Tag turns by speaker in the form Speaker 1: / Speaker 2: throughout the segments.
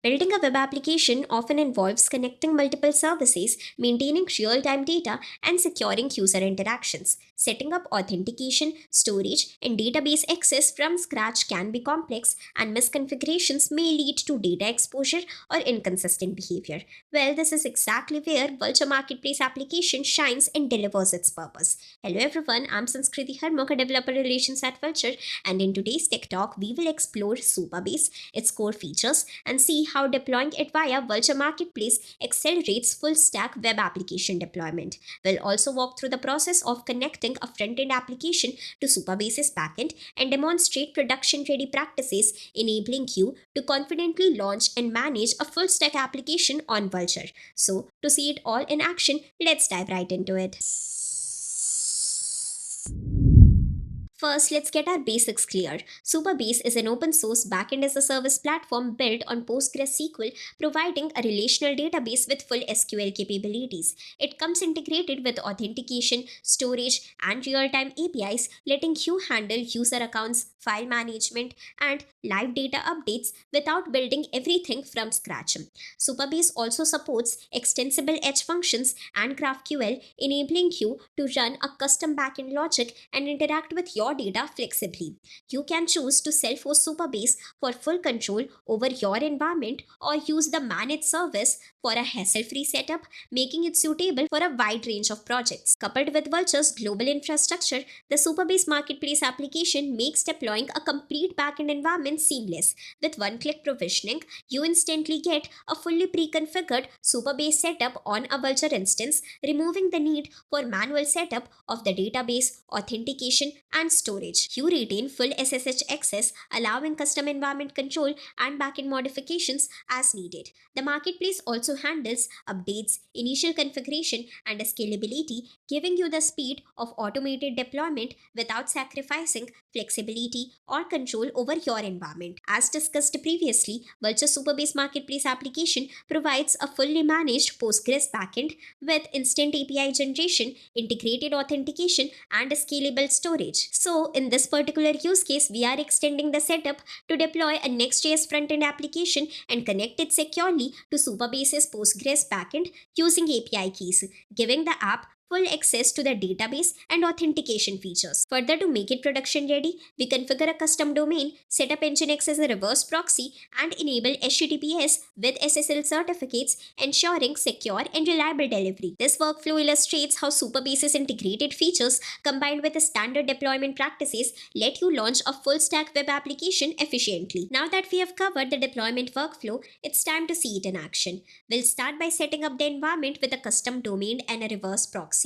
Speaker 1: Building a web application often involves connecting multiple services, maintaining real time data, and securing user interactions. Setting up authentication, storage, and database access from scratch can be complex, and misconfigurations may lead to data exposure or inconsistent behavior. Well, this is exactly where Vultr Marketplace Application shines and delivers its purpose. Hello everyone, I'm Sanskriti Harmok, a developer relations at Vultr, and in today's Tech Talk, we will explore Supabase, its core features, and see how deploying it via Vultr Marketplace accelerates full stack web application deployment. We'll also walk through the process of connecting a front-end application to Supabase's backend and demonstrate production-ready practices, enabling you to confidently launch and manage a full stack application on Vultr. So, to see it all in action, let's dive right into it. First, let's get our basics clear. Supabase is an open source backend as a service platform built on PostgreSQL, providing a relational database with full SQL capabilities. It comes integrated with authentication, storage, and real time APIs, letting you handle user accounts, file management, and live data updates without building everything from scratch. Supabase also supports extensible edge functions and GraphQL, enabling you to run a custom backend logic and interact with your data flexibly. You can choose to self-host Supabase for full control over your environment or use the managed service for a hassle-free setup, making it suitable for a wide range of projects. Coupled with Vultr's global infrastructure, the Supabase Marketplace application makes deploying a complete backend environment seamless. With one-click provisioning, you instantly get a fully pre-configured Supabase setup on a Vultr instance, removing the need for manual setup of the database, authentication, and storage. You retain full SSH access, allowing custom environment control and backend modifications as needed. The marketplace also handles updates, initial configuration, and scalability, giving you the speed of automated deployment without sacrificing flexibility or control over your environment. As discussed previously, Vultr Supabase Marketplace application provides a fully managed Postgres backend with instant API generation, integrated authentication, and scalable storage. So, in this particular use case, we are extending the setup to deploy a Next.js frontend application and connect it securely to Supabase's Postgres backend using API keys, giving the app full access to the database and authentication features. Further, to make it production ready, we configure a custom domain, set up Nginx as a reverse proxy, and enable HTTPS with SSL certificates, ensuring secure and reliable delivery. This workflow illustrates how Supabase's integrated features combined with the standard deployment practices let you launch a full stack web application efficiently. Now that we have covered the deployment workflow, it's time to see it in action. We'll start by setting up the environment with a custom domain and a reverse proxy,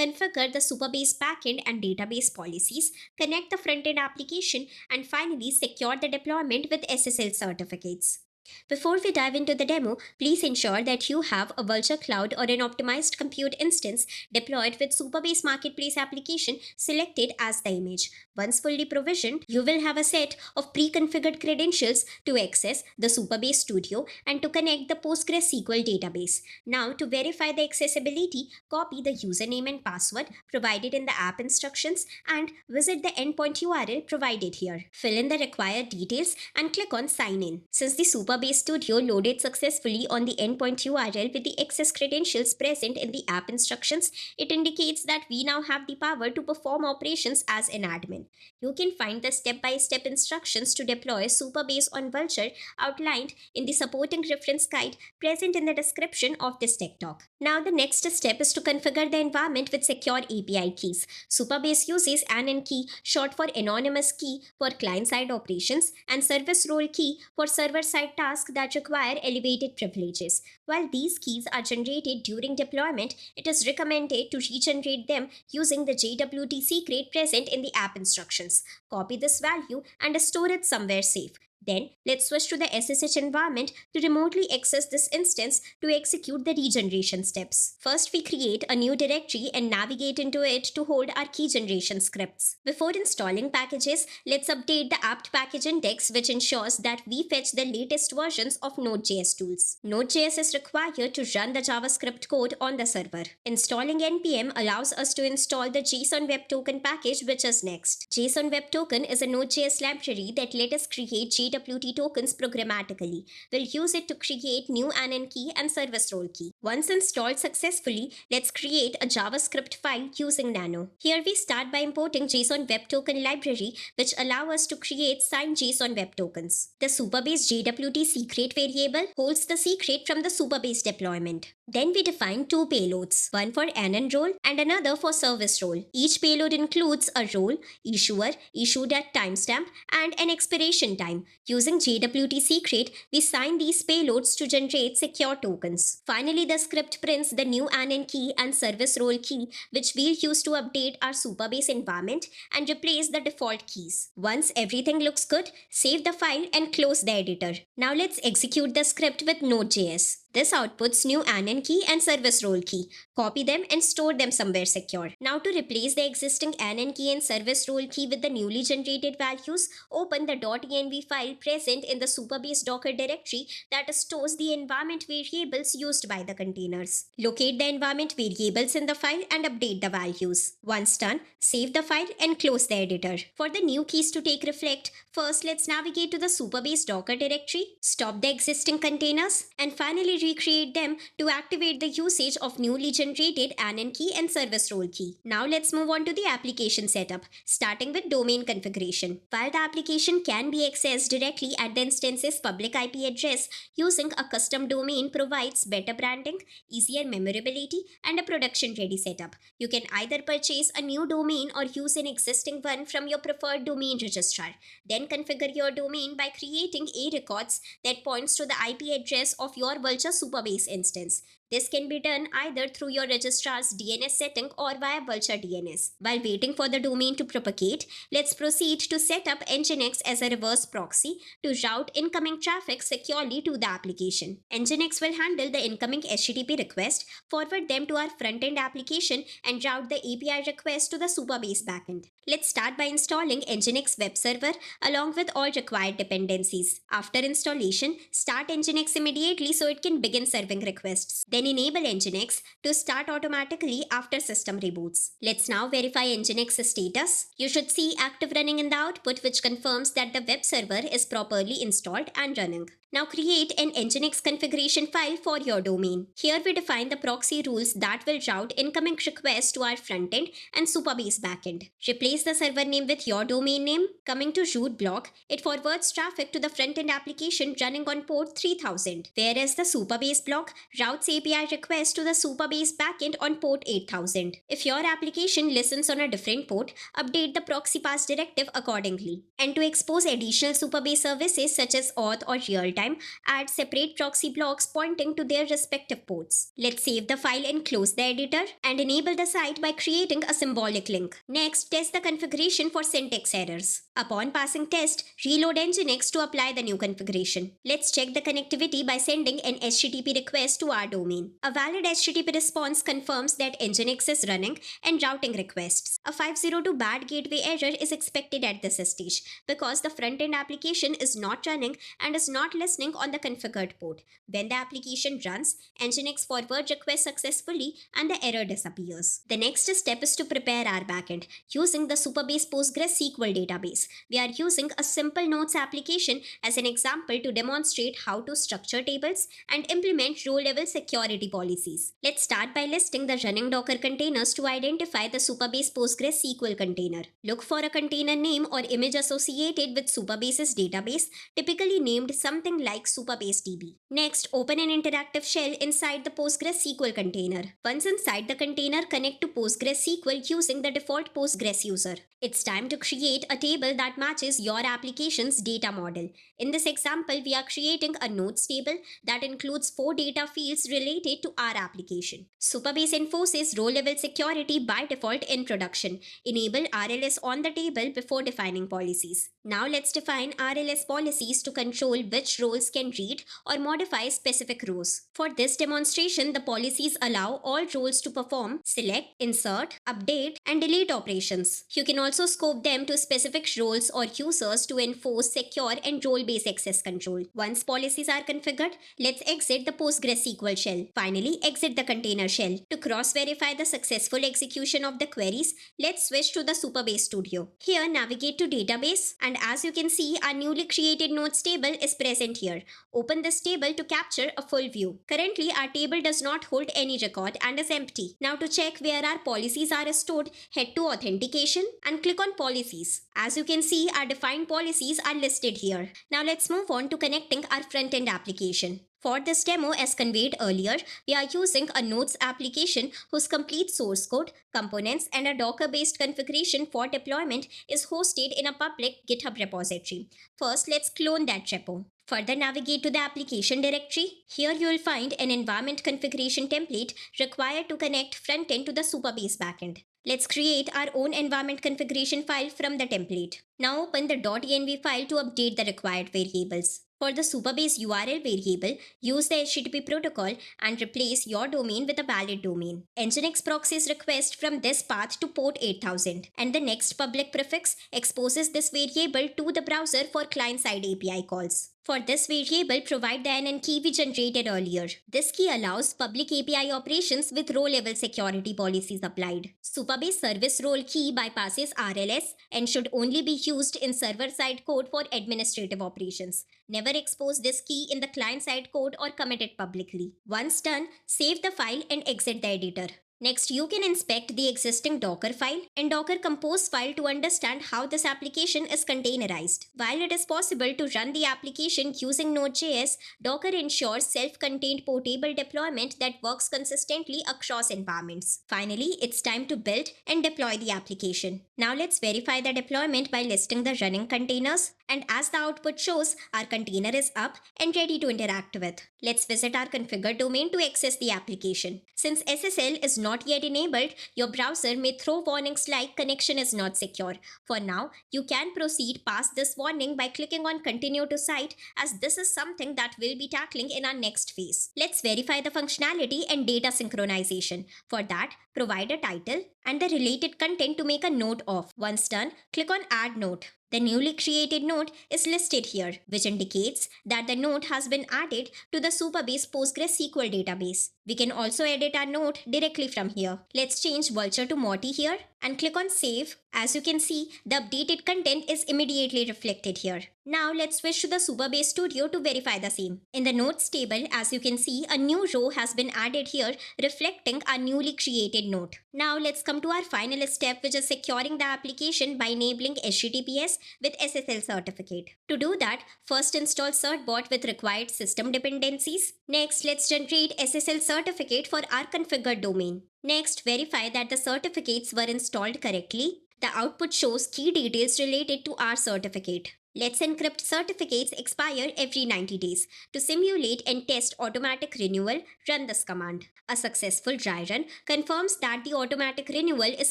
Speaker 1: configure the Supabase backend and database policies, connect the front-end application, and finally secure the deployment with SSL certificates. Before we dive into the demo, please ensure that you have a Vultr Cloud or an optimized compute instance deployed with Supabase Marketplace application selected as the image. Once fully provisioned, you will have a set of pre-configured credentials to access the Supabase Studio and to connect the PostgreSQL database. Now, to verify the accessibility, copy the username and password provided in the app instructions and visit the endpoint URL provided here. Fill in the required details and click on Sign In. Since the Supabase Studio loaded successfully on the endpoint URL with the access credentials present in the app instructions, it indicates that we now have the power to perform operations as an admin. You can find the step-by-step instructions to deploy Supabase on Vultr outlined in the supporting reference guide present in the description of this tech talk. Now the next step is to configure the environment with secure API keys. Supabase uses ANN key, short for anonymous key, for client-side operations, and service role key for server-side tasks that require elevated privileges. While these keys are generated during deployment, it is recommended to regenerate them using the JWT secret present in the app instructions. Copy this value and store it somewhere safe. Then, let's switch to the SSH environment to remotely access this instance to execute the regeneration steps. First, we create a new directory and navigate into it to hold our key generation scripts. Before installing packages, let's update the apt package index, which ensures that we fetch the latest versions of Node.js tools. Node.js is required to run the JavaScript code on the server. Installing npm allows us to install the JSON Web Token package, which is next. JSON Web Token is a Node.js library that lets us create JWT tokens programmatically. We'll use it to create new ANN key and service role key. Once installed successfully, let's create a JavaScript file using Nano. Here we start by importing JSON Web Token library, which allow us to create signed JSON Web Tokens. The Supabase JWT secret variable holds the secret from the Supabase deployment. Then we define two payloads, one for ANN role and another for service role. Each payload includes a role, issuer, issued at timestamp, and an expiration time. Using JWT secret, we sign these payloads to generate secure tokens. Finally, the script prints the new ANN key and service role key, which we'll use to update our Supabase environment and replace the default keys. Once everything looks good, save the file and close the editor. Now let's execute the script with Node.js. This outputs new ANN key and service role key. Copy them and store them somewhere secure. Now to replace the existing ANN key and service role key with the newly generated values, open the .env file present in the Supabase Docker directory that stores the environment variables used by the containers. Locate the environment variables in the file and update the values. Once done, save the file and close the editor. For the new keys to take effect, first let's navigate to the Supabase Docker directory, stop the existing containers, and finally recreate them to activate the usage of newly generated ANN key and service role key. Now let's move on to the application setup, starting with domain configuration. While the application can be accessed directly at the instance's public IP address, using a custom domain provides better branding, easier memorability, and a production-ready setup. You can either purchase a new domain or use an existing one from your preferred domain registrar. Then configure your domain by creating a records that points to the IP address of your Vultr Supabase instance. This can be done either through your registrar's DNS setting or via Vultr DNS. While waiting for the domain to propagate, let's proceed to set up Nginx as a reverse proxy to route incoming traffic securely to the application. Nginx will handle the incoming HTTP request, forward them to our front-end application, and route the API request to the Supabase backend. Let's start by installing Nginx web server along with all required dependencies. After installation, start Nginx immediately so it can begin serving requests. Then enable Nginx to start automatically after system reboots. Let's now verify Nginx's status. You should see active running in the output, which confirms that the web server is properly installed and running. Now create an Nginx configuration file for your domain. Here we define the proxy rules that will route incoming requests to our frontend and Supabase backend. Replace the server name with your domain name. Coming to root block, it forwards traffic to the frontend application running on port 3000, whereas the Supabase block routes API requests to the Supabase backend on port 8000. If your application listens on a different port, update the proxy pass directive accordingly. And to expose additional Supabase services such as auth or real-time, add separate proxy blocks pointing to their respective ports. Let's save the file and close the editor and enable the site by creating a symbolic link. Next, test the configuration for syntax errors. Upon passing test, reload Nginx to apply the new configuration. Let's check the connectivity by sending an HTTP request to our domain. A valid HTTP response confirms that Nginx is running and routing requests. A 502 bad gateway error is expected at this stage because the front-end application is not running and is not listening on the configured port. When the application runs, Nginx forwards request successfully and the error disappears. The next step is to prepare our backend using the Supabase PostgreSQL database. We are using a simple notes application as an example to demonstrate how to structure tables and implement row-level security policies. Let's start by listing the running Docker containers to identify the Supabase PostgreSQL container. Look for a container name or image associated with Supabase's database, typically named something like Supabase DB. Next, open an interactive shell inside the PostgreSQL container. Once inside the container, connect to PostgreSQL using the default Postgres user. It's time to create a table that matches your application's data model. In this example, we are creating a notes table that includes 4 data fields related to our application. Supabase enforces row-level security by default in production. Enable RLS on the table before defining policies. Now let's define RLS policies to control which roles can read or modify specific rows. For this demonstration, the policies allow all roles to perform select, insert, update, and delete operations. You can also scope them to specific roles or users to enforce secure and role-based access control. Once policies are configured, let's exit the PostgreSQL shell. shell. Finally, exit the container shell. To cross-verify the successful execution of the queries, let's switch to the Supabase Studio. Here, navigate to Database, and as you can see, our newly created nodes table is present here. Open this table to capture a full view. Currently, our table does not hold any record and is empty. Now to check where our policies are stored, head to Authentication and click on Policies. As you can see, our defined policies are listed here. Now let's move on to connecting our front-end application. For this demo, as conveyed earlier, we are using a Nodes application whose complete source code, components, and a Docker-based configuration for deployment is hosted in a public GitHub repository. First, let's clone that repo. Further, navigate to the application directory. Here you will find an environment configuration template required to connect frontend to the Supabase backend. Let's create our own environment configuration file from the template. Now open the .env file to update the required variables. For the Supabase URL variable, use the HTTP protocol and replace your domain with a valid domain. Nginx proxies request from this path to port 8000, and the next public prefix exposes this variable to the browser for client-side API calls. For this variable, provide the NN key we generated earlier. This key allows public API operations with row-level security policies applied. Supabase service role key bypasses RLS and should only be used in server-side code for administrative operations. Never expose this key in the client-side code or commit it publicly. Once done, save the file and exit the editor. Next, you can inspect the existing Docker file and Docker Compose file to understand how this application is containerized. While it is possible to run the application using Node.js, Docker ensures self-contained portable deployment that works consistently across environments. Finally, it's time to build and deploy the application. Now let's verify the deployment by listing the running containers. And as the output shows, our container is up and ready to interact with. Let's visit our configure domain to access the application. Since SSL is not yet enabled, your browser may throw warnings like connection is not secure. For now, you can proceed past this warning by clicking on continue to site, as this is something that we'll be tackling in our next phase. Let's verify the functionality and data synchronization. For that, provide a title and the related content to make a note of. Once done, click on add note. The newly created node is listed here, which indicates that the node has been added to the Supabase PostgreSQL database. We can also edit our node directly from here. Let's change Vultr to Morty here and click on Save. As you can see, the updated content is immediately reflected here. Now let's switch to the Supabase Studio to verify the same. In the nodes table, as you can see, a new row has been added here, reflecting our newly created node. Now let's come to our final step, which is securing the application by enabling HTTPS with SSL certificate. To do that, first install Certbot with required system dependencies. Next, let's generate SSL certificate for our configured domain. Next, verify that the certificates were installed correctly. The output shows key details related to our certificate. Let's encrypt certificates expire every 90 days. To simulate and test automatic renewal, run this command. A successful dry run confirms that the automatic renewal is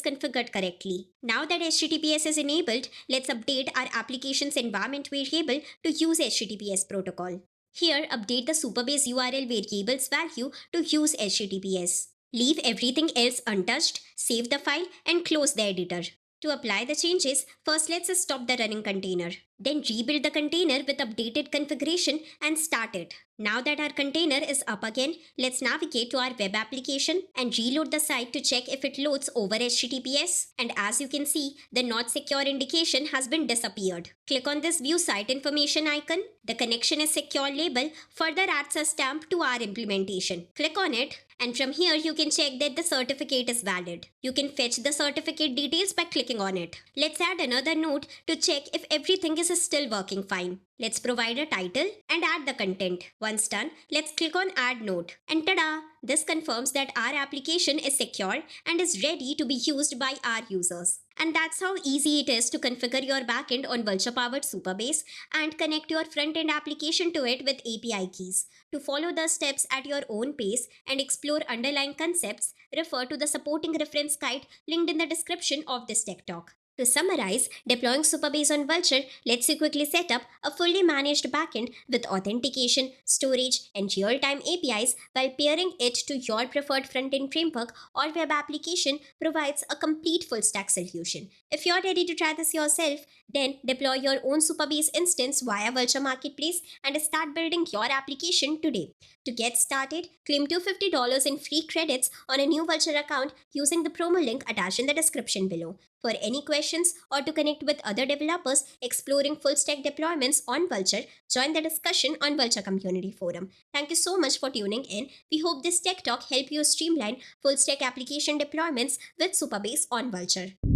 Speaker 1: configured correctly. Now that HTTPS is enabled, let's update our application's environment variable to use HTTPS protocol. Here, update the Supabase URL variable's value to use HTTPS. Leave everything else untouched, save the file, and close the editor. To apply the changes, first let's stop the running container. Then rebuild the container with updated configuration and start it. Now that our container is up again, let's navigate to our web application and reload the site to check if it loads over HTTPS. And as you can see, the not secure indication has been disappeared. Click on this view site information icon. The connection is secure label further adds a stamp to our implementation. Click on it. And from here, you can check that the certificate is valid. You can fetch the certificate details by clicking on it. Let's add another note to check if everything is still working fine. Let's provide a title and add the content. Once done, let's click on Add Note. And tada! This confirms that our application is secure and is ready to be used by our users. And that's how easy it is to configure your backend on Vultr-powered Supabase and connect your front-end application to it with API keys. To follow the steps at your own pace and explore underlying concepts, refer to the supporting reference guide linked in the description of this tech talk. To summarize, deploying Supabase on Vultr lets you quickly set up a fully managed backend with authentication, storage, and real-time APIs while pairing it to your preferred front-end framework or web application provides a complete full-stack solution. If you're ready to try this yourself, then deploy your own Supabase instance via Vultr Marketplace and start building your application today. To get started, claim $250 in free credits on a new Vultr account using the promo link attached in the description below. For any questions or to connect with other developers exploring full stack deployments on Vultr, join the discussion on Vultr Community Forum. Thank you so much for tuning in. We hope this tech talk helped you streamline full stack application deployments with Supabase on Vultr.